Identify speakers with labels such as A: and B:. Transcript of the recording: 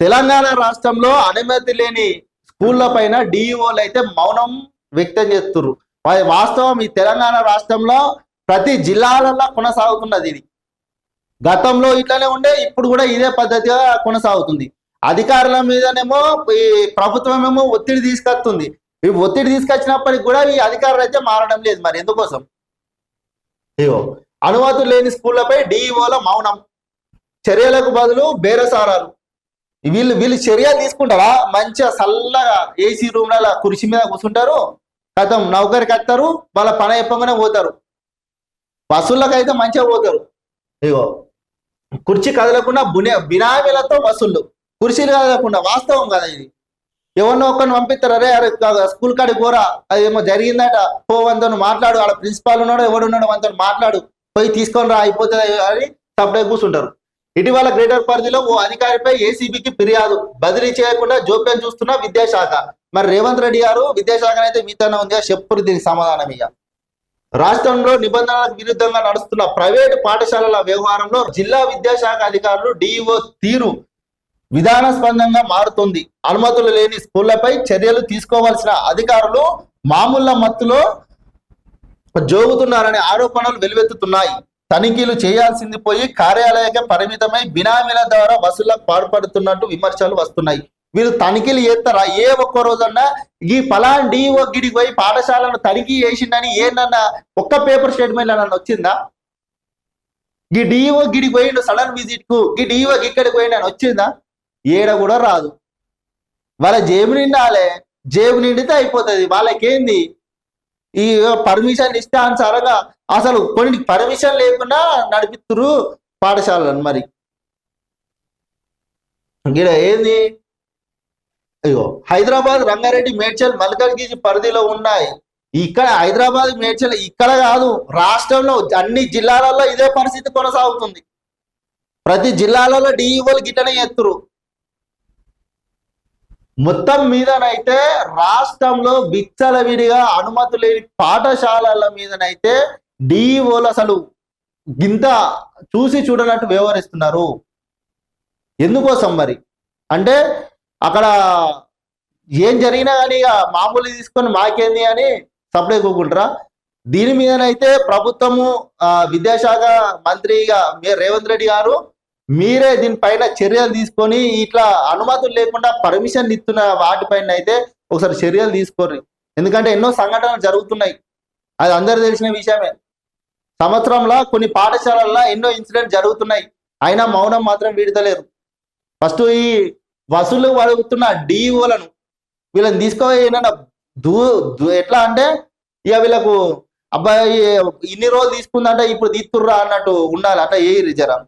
A: తెలంగాణ రాష్ట్రంలో అనుమతి లేని స్కూళ్ల పైన డిఈఓలు అయితే మౌనం వ్యక్తం చేస్తున్నారు. వాస్తవం ఈ తెలంగాణ రాష్ట్రంలో ప్రతి జిల్లాలలో కొనసాగుతున్నది ఇది. గతంలో ఇట్లానే ఉండే, ఇప్పుడు కూడా ఇదే పద్ధతిగా కొనసాగుతుంది. అధికారుల మీదనేమో ఈ ప్రభుత్వం ఏమో ఒత్తిడి తీసుకొస్తుంది. ఈ ఒత్తిడి తీసుకొచ్చినప్పటికి కూడా ఈ అధికారులు అయితే మారడం లేదు. మరి ఎందుకోసం? ఇగో అనుమతులు లేని స్కూళ్లపై డిఈఓల మౌనం, చర్యలకు బదులు బేరసారాలు. వీళ్ళు చర్యలు తీసుకుంటారా? మంచిగా చల్లగా ఏసీ రూమ్ల కుర్చీ మీద కూర్చుంటారు, గతం నౌకరికి వస్తారు, వాళ్ళ పని అయిపోగానే పోతారు. బస్సులకైతే మంచిగా పోతారు. ఇగో కుర్చీ కదలకుండా బినామీలతో వసూళ్ళు, కుర్చీలు కదలకుండా. వాస్తవం కదా ఇది. ఎవరినో ఒక్కరిని పంపిస్తారు, అరే స్కూల్ కాడికి పోరా, అది ఏమో జరిగిందట, పో వంతో మాట్లాడు, ఆడ ప్రిన్సిపాల్ ఉన్నాడు ఎవడున్నాడు వంతో మాట్లాడు, పోయి తీసుకొని రా అయిపోతుంది అని సపరేట్ కూర్చుంటారు. ఇటీవల గ్రేటర్ పరిధిలో ఓ అధికారిపై ఏసీబీకి ఫిర్యాదు, బదిలీ చేయకుండా జోక్యం చూస్తున్న విద్యాశాఖ. మరి రేవంత్ రెడ్డి గారు విద్యాశాఖను అయితే మీతోనే ఉందిగా, చెప్పురు దీనికి సమాధానం. ఇక రాష్ట్రంలో నిబంధనలకు విరుద్ధంగా నడుస్తున్న ప్రైవేటు పాఠశాలల వ్యవహారంలో జిల్లా విద్యాశాఖ అధికారులు డిఈఓ తీరు విధానాస్పదంగా మారుతుంది. అనుమతులు లేని స్కూళ్లపై చర్యలు తీసుకోవాల్సిన అధికారులు మామూళ్ల మత్తులో జోగుతున్నారనే ఆరోపణలు వెలువెత్తుతున్నాయి. తనిఖీలు చేయాల్సింది పోయి కార్యాలయకే పరిమితమై బినామీల ద్వారా వసూళ్లకు పాల్పడుతున్నట్టు విమర్శలు వస్తున్నాయి. వీళ్ళు తనిఖీలు చేస్తారా? ఏ ఒక్క రోజన్నా ఈ ఫలాన్ డిఓ గిడికి పోయి పాఠశాలను తనిఖీ చేసిండని ఏందన్నా ఒక్క పేపర్ స్టేట్మెంట్ అన్న వచ్చిందా? ఈ డిఓ గిడికి పోయిండు సడన్ విజిట్ కు, ఈ డిఓ ఇక్కడికి పోయిండు అని వచ్చిందా? ఏడ కూడా రాదు. వాళ్ళ జేబు నిండాలే, జేబు నిండితే అయిపోతుంది. వాళ్ళకేంది ఈ పర్మిషన్ ఇష్టానుసారంగా అసలు కొన్ని పర్మిషన్ లేకుండా నడిపిస్తురు పాఠశాలను. మరి ఇక్కడ ఏంది? అయ్యో హైదరాబాద్, రంగారెడ్డి, మేడ్చల్, మల్కాజ్గిరి పరిధిలో ఉన్నాయి. ఇక్కడ హైదరాబాద్, మేడ్చల్ ఇక్కడ కాదు, రాష్ట్రంలో అన్ని జిల్లాలలో ఇదే పరిస్థితి కొనసాగుతుంది. ప్రతి జిల్లాలలో డిఈఓలు గిట్టనే ఎత్తురు. మొత్తం మీదనైతే రాష్ట్రంలో విచ్చలవిడిగా అనుమతి లేని పాఠశాలల మీదనైతే డిఈఓలు అసలు గింత చూసి చూడనట్టు వ్యవహరిస్తున్నారు. ఎందుకోసం మరి అంటే అక్కడ ఏం జరిగినా కానీ మామూలు తీసుకొని మాకేంది అని సపరేట్ కూకుంటారా? దీని మీదనైతే ప్రభుత్వము విద్యాశాఖ మంత్రిగా రేవంత్ రెడ్డి గారు మీరే దీనిపైన చర్యలు తీసుకొని ఇట్లా అనుమతులు లేకుండా పర్మిషన్ ఇస్తున్న వాటిపైన అయితే ఒకసారి చర్యలు తీసుకోరు. ఎందుకంటే ఎన్నో సంఘటనలు జరుగుతున్నాయి, అది అందరు తెలిసిన విషయమే. సంవత్సరంలో కొన్ని పాఠశాలల్లో ఎన్నో ఇన్సిడెంట్ జరుగుతున్నాయి, అయినా మౌనం మాత్రం వీడతలేరు. ఫస్ట్ ఈ వసూలు అడుగుతున్న డిఈఓలను వీళ్ళని తీసుకోవాలి. ఎట్లా అంటే ఇక వీళ్ళకు అబ్బాయి ఇన్ని రోజులు తీసుకుందంటే ఇప్పుడు తీస్తుర్రా అన్నట్టు ఉండాలి. అట్లా ఏ జరా